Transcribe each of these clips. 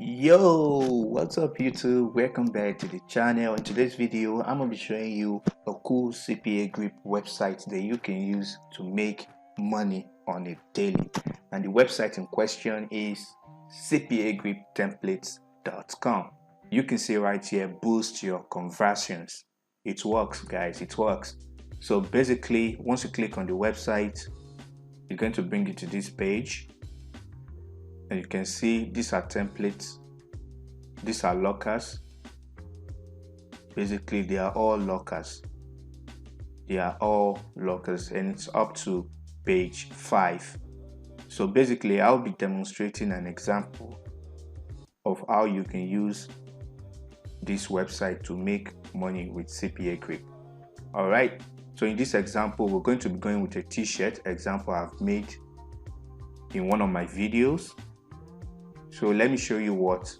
Yo, what's up YouTube? Welcome back to the channel. In today's video, I'm gonna be showing you a cool Cpagrip website that you can use to make money on it daily. And the website in question is cpagriptemplates.com. You can see right here, boost your conversions. It works, guys, it works. So basically, once you click on the website, you're going to bring you to this page. And you can see these are templates, these are lockers. Basically they are all lockers, and it's up to page 5. So basically I'll be demonstrating an example of how you can use this website to make money with Cpagrip. Alright, so in this example we're going to be going with a t-shirt example I've made in one of my videos. So let me show you what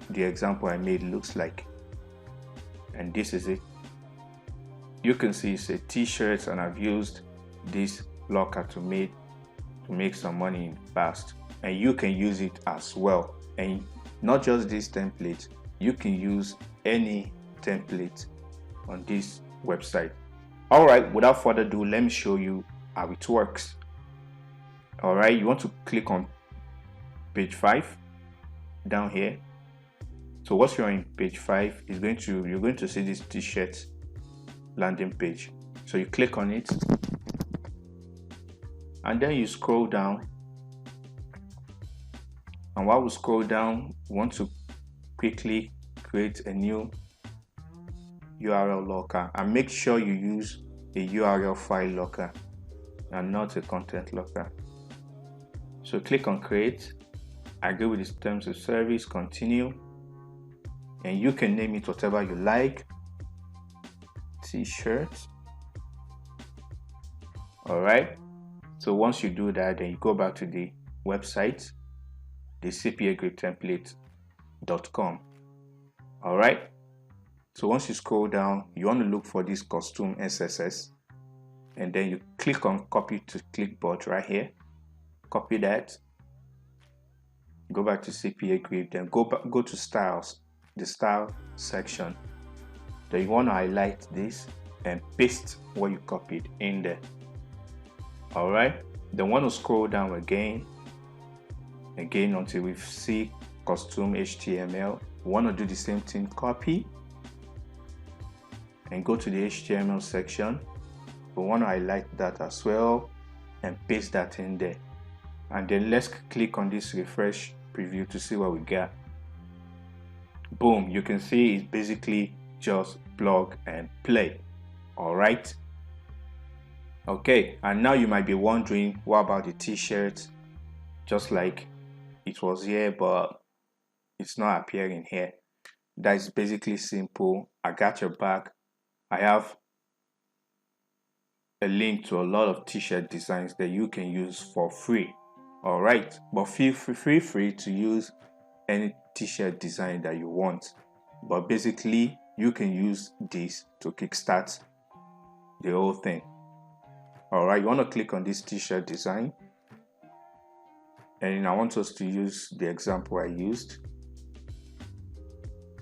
the example I made looks like, and this is it. You can see it's a t-shirt, and I've used this locker to make some money in the past, and you can use it as well. And not just this template, you can use any template on this website. All right, without further ado, let me show you how it works. All right, you want to click on page 5 down here. So once you're in page 5, you're going to see this t-shirt landing page. So you click on it, and then you scroll down. And while we scroll down, we want to quickly create a new URL locker, and make sure you use a URL file locker and not a content locker. So click on create, agree with the terms of service, continue, and you can name it whatever you like. T-shirt. All right, so once you do that, then you go back to the website, the cpagriptemplate.com. all right, so once you scroll down, you want to look for this custom SSS, and then you click on copy to clipboard right here. Copy that, go back to Cpagrip, then go to styles, the style section. Then you want to highlight this and paste what you copied in there. All right, then want to scroll down again until we see custom HTML. We want to do the same thing, copy, and go to the HTML section. We want to highlight that as well and paste that in there. And then let's click on this refresh preview to see what we got. Boom, you can see it's basically just plug and play. All right, okay, and now you might be wondering, what about the t-shirt? Just like it was here, but it's not appearing here. That is basically simple. I got your back. I have a link to a lot of t-shirt designs that you can use for free. All right, but feel free to use any t-shirt design that you want, but basically you can use this to kickstart the whole thing. All right, you want to click on this t-shirt design, and I want us to use the example I used.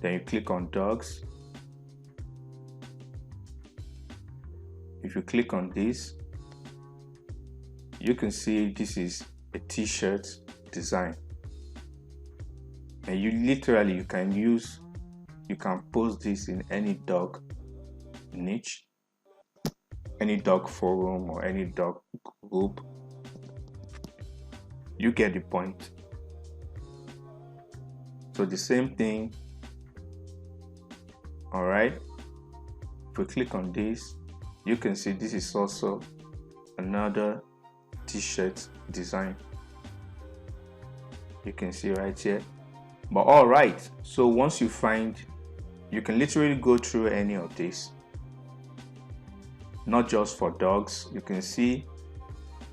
Then you click on dogs. If you click on this, you can see this is a t-shirt design, and you can post this in any dog niche, any dog forum, or any dog group. You get the point. So the same thing. All right, if we click on this, you can see this is also another t-shirt design. You can see right here. But all right, so once you find, you can literally go through any of this, not just for dogs. You can see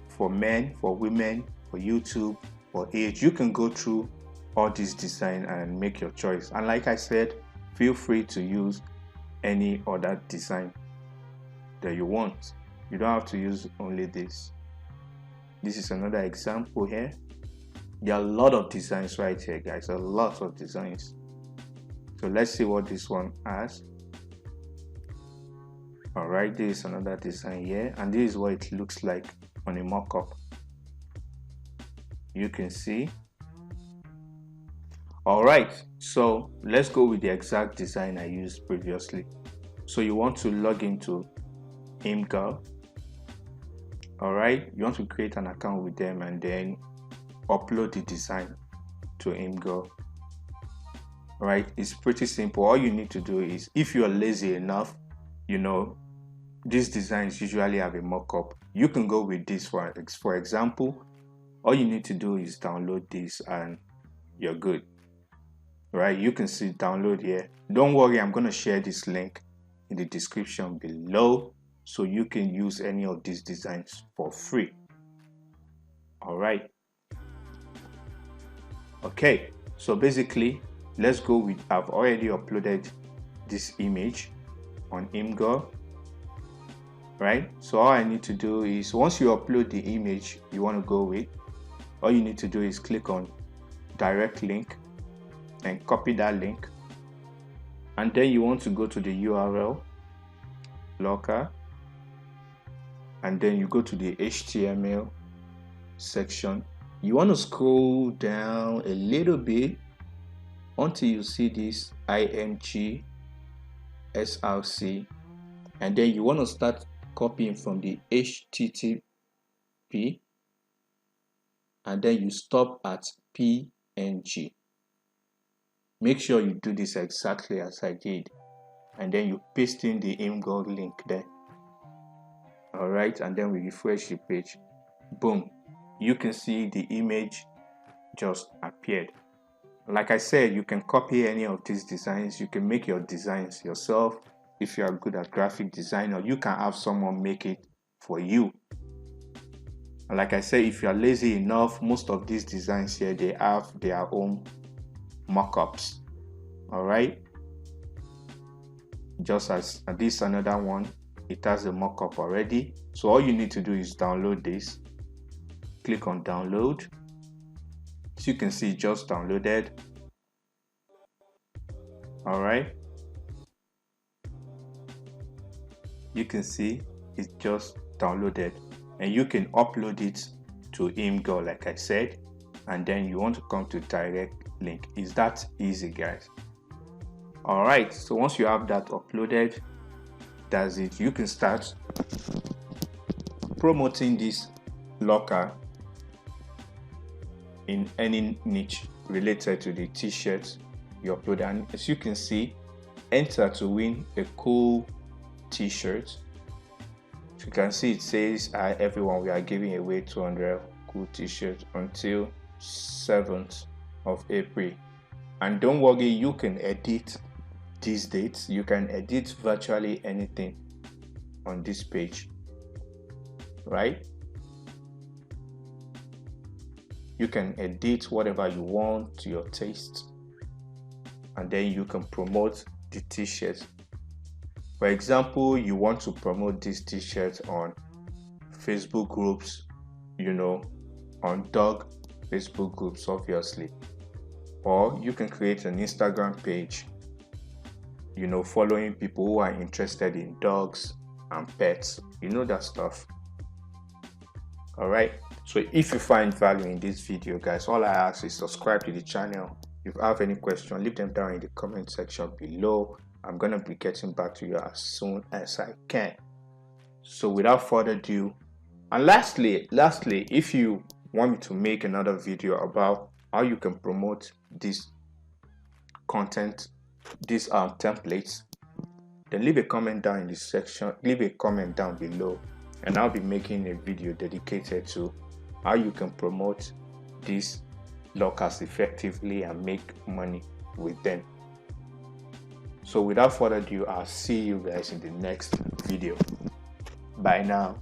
for men, for women, for YouTube, for age. You can go through all this design and make your choice. And like I said, feel free to use any other design that you want. You don't have to use only this. This is another example here. There are a lot of designs right here, guys, a lot of designs. So let's see what this one has. All right, this is another design here, and this is what it looks like on a mock-up. You can see. All right, so let's go with the exact design I used previously. So you want to log into Cpagrip. All right, you want to create an account with them and then upload the design to Cpagrip. All right, it's pretty simple. All you need to do is, if you're lazy enough, you know, these designs usually have a mock-up. You can go with this one. For example, all you need to do is download this and you're good. Right, you can see download here. Don't worry, I'm going to share this link in the description below so you can use any of these designs for free. All right. Okay, so basically, let's go with, I've already uploaded this image on Cpagrip. Right, so all I need to do is, once you upload the image you want to go with, all you need to do is click on direct link and copy that link, and then you want to go to the URL locker, and then you go to the HTML section. You want to scroll down a little bit until you see this img src, and then you want to start copying from the HTTP, and then you stop at PNG. Make sure you do this exactly as I did, and then you paste in the Cpagrip link there. All right, and then we refresh the page. Boom, you can see the image just appeared. Like I said, you can copy any of these designs. You can make your designs yourself. If you are good at graphic design, or you can have someone make it for you. And like I said, if you are lazy enough, most of these designs here, they have their own mockups. All right, just as this another one, it has a mockup already. So all you need to do is download this. Click on download. So you can see it just downloaded. All right, you can see it just downloaded, and you can upload it to Cpagrip like I said, and then you want to come to direct link. Is that easy, guys? All right, so once you have that uploaded, that's it. You can start promoting this locker in any niche related to the t-shirts you upload. And as you can see, enter to win a cool t-shirt. You can see it says, "Hi everyone, we are giving away 200 cool t-shirts until 7th of April." And don't worry, you can edit these dates. You can edit virtually anything on this page, right? You can edit whatever you want to your taste, and then you can promote the t-shirt. For example, you want to promote this t-shirt on Facebook groups, you know, on dog Facebook groups, obviously. Or you can create an Instagram page, you know, following people who are interested in dogs and pets, you know, that stuff. All right, so if you find value in this video, guys, all I ask is subscribe to the channel. If you have any questions, leave them down in the comment section below. I'm gonna be getting back to you as soon as I can. So without further ado, and lastly, if you want me to make another video about how you can promote this content, these templates, then leave a comment down in this section, leave a comment down below, and I'll be making a video dedicated to how you can promote these lockers effectively and make money with them. So without further ado, I'll see you guys in the next video. Bye now.